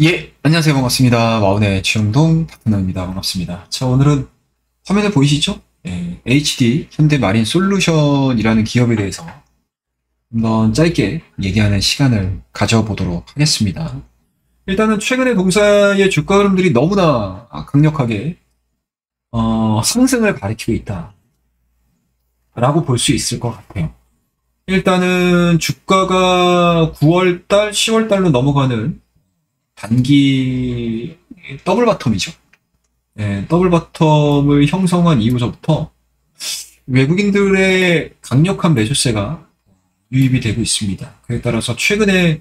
예, 안녕하세요. 반갑습니다. 와운의 최영동 파트너입니다. 반갑습니다. 자, 오늘은 화면에 보이시죠? HD 현대마린 솔루션이라는 기업에 대해서 한번 짧게 얘기하는 시간을 가져보도록 하겠습니다. 일단은 최근에 동사의 주가 흐름들이 너무나 강력하게 상승을 가리키고 있다라고 볼 수 있을 것 같아요. 일단은 주가가 9월달, 10월달로 넘어가는 단기 더블 바텀이죠. 더블 바텀을 형성한 이후서부터 외국인들의 강력한 매수세가 유입이 되고 있습니다. 그에 따라서 최근에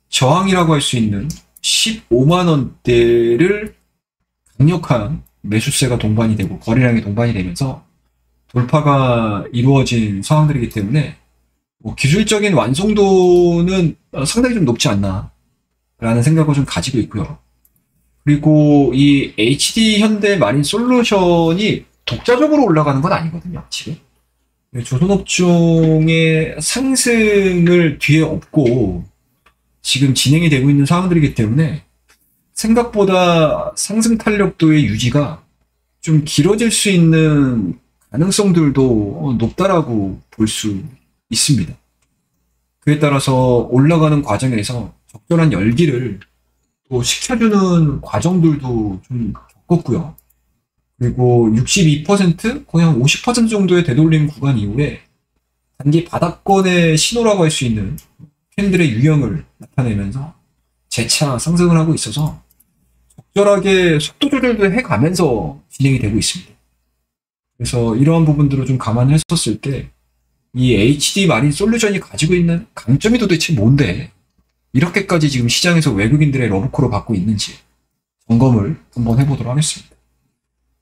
저항이라고 할 수 있는 15만 원대를 강력한 매수세가 동반이 되고 거래량이 동반이 되면서 돌파가 이루어진 상황들이기 때문에 기술적인 완성도는 상당히 좀 높지 않나 라는 생각을 좀 가지고 있고요. 그리고 이 HD 현대 마린 솔루션이 독자적으로 올라가는 건 아니거든요, 지금. 조선업종의 상승을 뒤에 업고 지금 진행이 되고 있는 상황들이기 때문에 생각보다 상승 탄력도의 유지가 좀 길어질 수 있는 가능성들도 높다라고 볼 수 있습니다. 그에 따라서 올라가는 과정에서 적절한 열기를 또 식혀주는 과정들도 좀 겪었고요. 그리고 62%, 거의 한 50% 정도의 되돌림 구간 이후에 단기 바닥권의 신호라고 할 수 있는 캔들의 유형을 나타내면서 재차 상승을 하고 있어서 적절하게 속도 조절도 해가면서 진행이 되고 있습니다. 그래서 이러한 부분들을 좀 감안했었을 때 이 HD 마린 솔루션이 가지고 있는 강점이 도대체 뭔데 이렇게까지 지금 시장에서 외국인들의 러브콜을 받고 있는지 점검을 한번 해보도록 하겠습니다.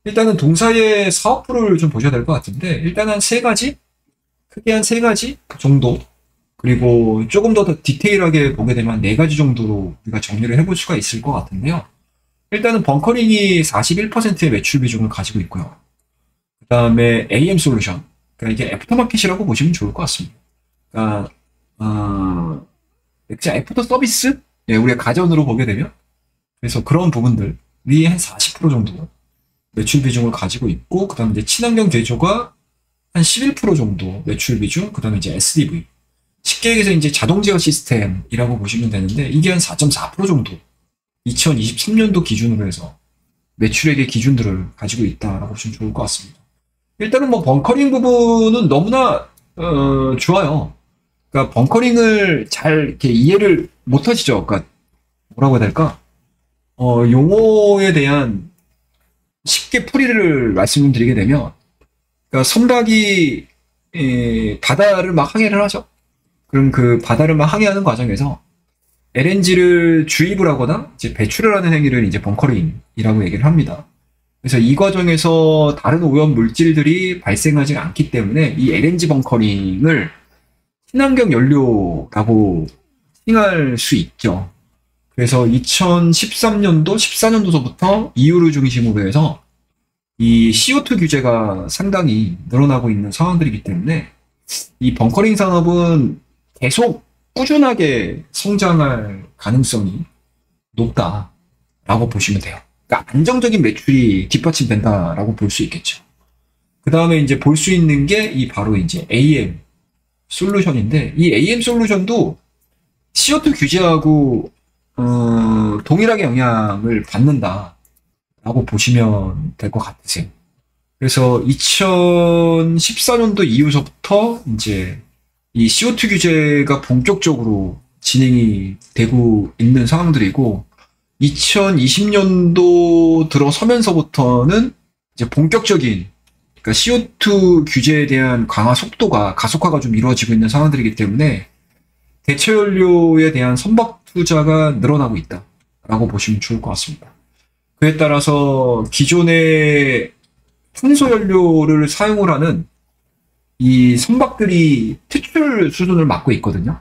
일단은 동사의 사업부를 좀 보셔야 될 것 같은데 일단 한 세 가지, 크게 한 세 가지 정도, 그리고 조금 더 디테일하게 보게 되면 네 가지 정도로 우리가 정리를 해볼 수가 있을 것 같은데요. 일단은 벙커링이 41%의 매출 비중을 가지고 있고요. 그 다음에 AM 솔루션, 그러니까 이게 애프터마켓이라고 보시면 좋을 것 같습니다. 그러니까 애프터 서비스? 예, 우리가 가전으로 보게 되면 그래서 그런 부분들이 한 40% 정도 매출 비중을 가지고 있고, 그 다음에 이제 친환경 제조가 한 11% 정도 매출 비중, 그 다음에 이제 SDV. 쉽게 얘기해서 이제 자동 제어 시스템이라고 보시면 되는데, 이게 한 4.4% 정도 2023년도 기준으로 해서 매출액의 기준들을 가지고 있다라고 보시면 좋을 것 같습니다. 일단은 뭐 벙커링 부분은 너무나 좋아요. 그러니까 벙커링을 잘 이렇게 이해를 못 하시죠. 그러니까 뭐라고 해야 될까? 용어에 대한 쉽게 풀이를 말씀드리게 되면, 그러니까 선박이 바다를 막 항해를 하죠. 그럼 그 바다를 막 항해하는 과정에서 LNG를 주입을 하거나 이제 배출을 하는 행위를 이제 벙커링이라고 얘기를 합니다. 그래서 이 과정에서 다른 오염 물질들이 발생하지 않기 때문에 이 LNG 벙커링을 친환경 연료라고 칭할 수 있죠. 그래서 2013년도, 14년도서부터 EU를 중심으로 해서 이 CO2 규제가 상당히 늘어나고 있는 상황들이기 때문에 이 벙커링 산업은 계속 꾸준하게 성장할 가능성이 높다라고 보시면 돼요. 그러니까 안정적인 매출이 뒷받침된다라고 볼 수 있겠죠. 그 다음에 이제 볼 수 있는 게 이 바로 이제 AM 솔루션인데, 이 AM 솔루션도 CO2 규제하고 동일하게 영향을 받는다라고 보시면 될 것 같으세요. 그래서 2014년도 이후서부터 이제 이 CO2 규제가 본격적으로 진행이 되고 있는 상황들이고, 2020년도 들어서면서부터는 이제 본격적인, 그러니까 CO2 규제에 대한 강화 속도가 가속화가 좀 이루어지고 있는 상황들이기 때문에 대체 연료에 대한 선박 투자가 늘어나고 있다라고 보시면 좋을 것 같습니다. 그에 따라서 기존의 탄소 연료를 사용을 하는 이 선박들이 퇴출 수준을 맞고 있거든요.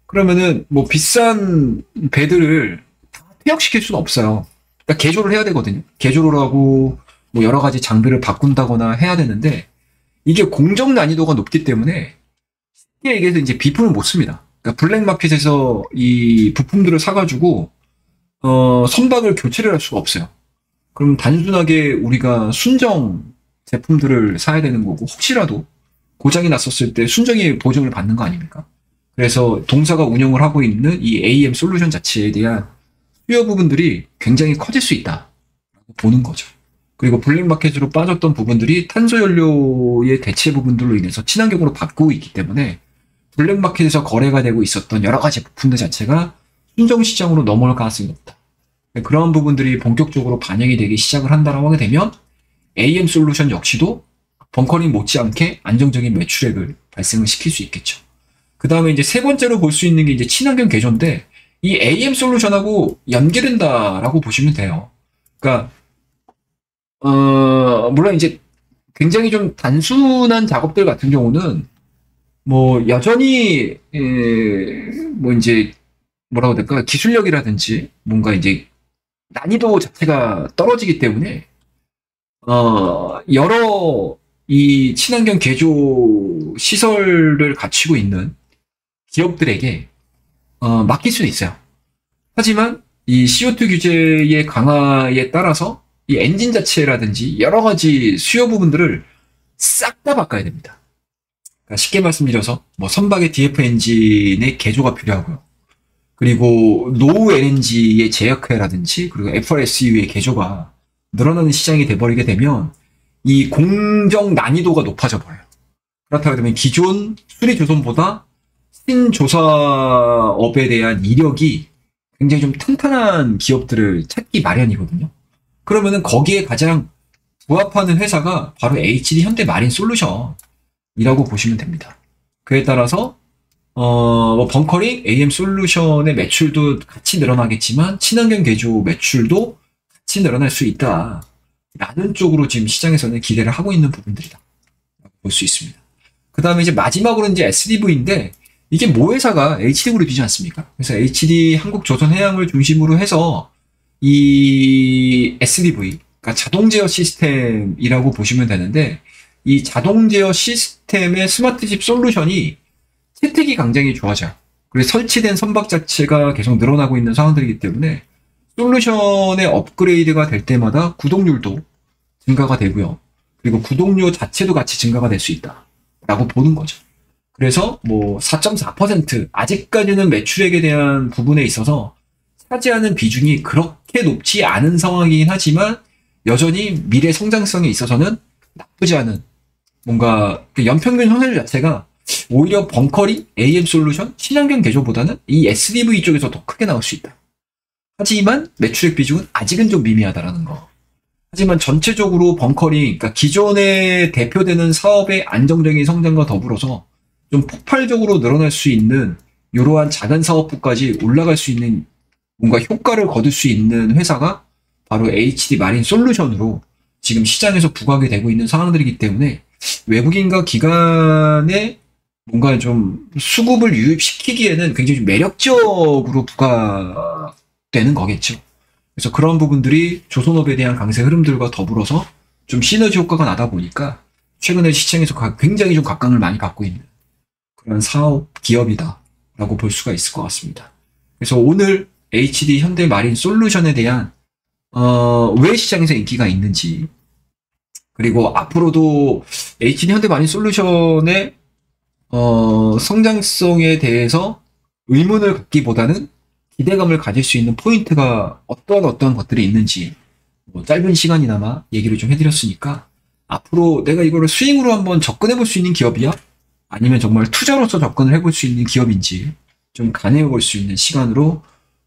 그러면은 뭐 비싼 배들을 다 퇴역시킬 수는 없어요. 그러니까 개조를 해야 되거든요. 개조를 하고 뭐 여러 가지 장비를 바꾼다거나 해야 되는데, 이게 공정 난이도가 높기 때문에 쉽게 얘기해서 이제 비품을 못 씁니다. 그러니까 블랙마켓에서 이 부품들을 사가지고 선박을 교체를 할 수가 없어요. 그럼 단순하게 우리가 순정 제품들을 사야 되는 거고, 혹시라도 고장이 났었을 때 순정의 보증을 받는 거 아닙니까? 그래서 동사가 운영을 하고 있는 이 AM 솔루션 자체에 대한 수요 부분들이 굉장히 커질 수 있다 보는 거죠. 그리고 블랙마켓으로 빠졌던 부분들이 탄소연료의 대체 부분들로 인해서 친환경으로 바꾸고 있기 때문에 블랙마켓에서 거래가 되고 있었던 여러 가지 부품들 자체가 순정 시장으로 넘어올 가능성이 높다. 그런 부분들이 본격적으로 반영이 되기 시작을 한다고 하게 되면 AM 솔루션 역시도 벙커링 못지않게 안정적인 매출액을 발생을 시킬 수 있겠죠. 그 다음에 이제 세 번째로 볼 수 있는 게 이제 친환경 개조인데, 이 AM 솔루션하고 연계된다라고 보시면 돼요. 그러니까 물론 이제 굉장히 좀 단순한 작업들 같은 경우는 뭐 여전히 뭐 이제 뭐라고 해야 될까, 기술력이라든지 뭔가 이제 난이도 자체가 떨어지기 때문에 여러 이 친환경 개조 시설을 갖추고 있는 기업들에게 맡길 수는 있어요. 하지만 이 CO2 규제의 강화에 따라서 이 엔진 자체라든지 여러 가지 수요 부분들을 싹 다 바꿔야 됩니다. 그러니까 쉽게 말씀드려서 뭐 선박의 DF 엔진의 개조가 필요하고요. 그리고 노후 LNG의 제약회라든지 그리고 FRSU의 개조가 늘어나는 시장이 돼버리게 되면 이 공정 난이도가 높아져 버려요. 그렇다고 되면 기존 수리조선보다 신조사업에 대한 이력이 굉장히 좀 탄탄한 기업들을 찾기 마련이거든요. 그러면은 거기에 가장 부합하는 회사가 바로 HD 현대 마린 솔루션이라고 보시면 됩니다. 그에 따라서 뭐 벙커링 AM 솔루션의 매출도 같이 늘어나겠지만 친환경 개조 매출도 같이 늘어날 수 있다 라는 쪽으로 지금 시장에서는 기대를 하고 있는 부분들이다 볼 수 있습니다. 그 다음에 이제 마지막으로 이제 SDV인데, 이게 모 회사가 HD그룹이지 않습니까? 그래서 HD 한국조선해양을 중심으로 해서 이 SDV, 그러니까 자동 제어 시스템이라고 보시면 되는데, 이 자동 제어 시스템의 스마트집 솔루션이 채택이 굉장히 좋아져요. 그리고 설치된 선박 자체가 계속 늘어나고 있는 상황들이기 때문에 솔루션의 업그레이드가 될 때마다 구독률도 증가가 되고요. 그리고 구독료 자체도 같이 증가가 될 수 있다라고 보는 거죠. 그래서 뭐 4.4% 아직까지는 매출액에 대한 부분에 있어서 차지하는 비중이 그렇게 높지 않은 상황이긴 하지만 여전히 미래 성장성에 있어서는 나쁘지 않은, 뭔가 연평균 성장률 자체가 오히려 벙커링, AM 솔루션, 친환경 개조보다는 이 SDV 쪽에서 더 크게 나올 수 있다. 하지만 매출액 비중은 아직은 좀 미미하다라는 거. 하지만 전체적으로 벙커링, 그러니까 기존에 대표되는 사업의 안정적인 성장과 더불어서 좀 폭발적으로 늘어날 수 있는 이러한 작은 사업부까지 올라갈 수 있는 뭔가 효과를 거둘 수 있는 회사가 바로 HD 마린 솔루션으로 지금 시장에서 부각이 되고 있는 상황들이기 때문에 외국인과 기관의 뭔가 좀 수급을 유입시키기에는 굉장히 좀 매력적으로 부각되는 거겠죠. 그래서 그런 부분들이 조선업에 대한 강세 흐름들과 더불어서 좀 시너지 효과가 나다 보니까 최근에 시장에서 굉장히 좀 각광을 많이 받고 있는 그런 사업 기업이다라고 볼 수가 있을 것 같습니다. 그래서 오늘 HD 현대 마린 솔루션에 대한 왜 시장에서 인기가 있는지, 그리고 앞으로도 HD 현대 마린 솔루션의 성장성에 대해서 의문을 갖기보다는 기대감을 가질 수 있는 포인트가 어떠한 것들이 있는지 뭐 짧은 시간이나마 얘기를 좀 해드렸으니까, 앞으로 내가 이거를 스윙으로 한번 접근해 볼 수 있는 기업이야? 아니면 정말 투자로서 접근을 해볼 수 있는 기업인지 좀 가늠해 볼 수 있는 시간으로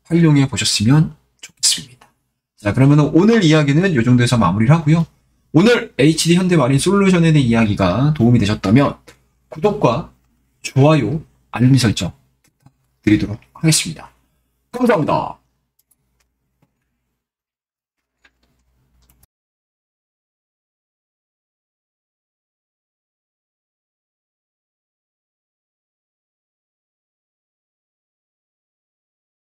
활용해 보셨으면 좋겠습니다. 자, 그러면 오늘 이야기는 이 정도에서 마무리를 하고요. 오늘 HD 현대 마린 솔루션에 대한 이야기가 도움이 되셨다면 구독과 좋아요, 알림 설정 드리도록 하겠습니다. 감사합니다.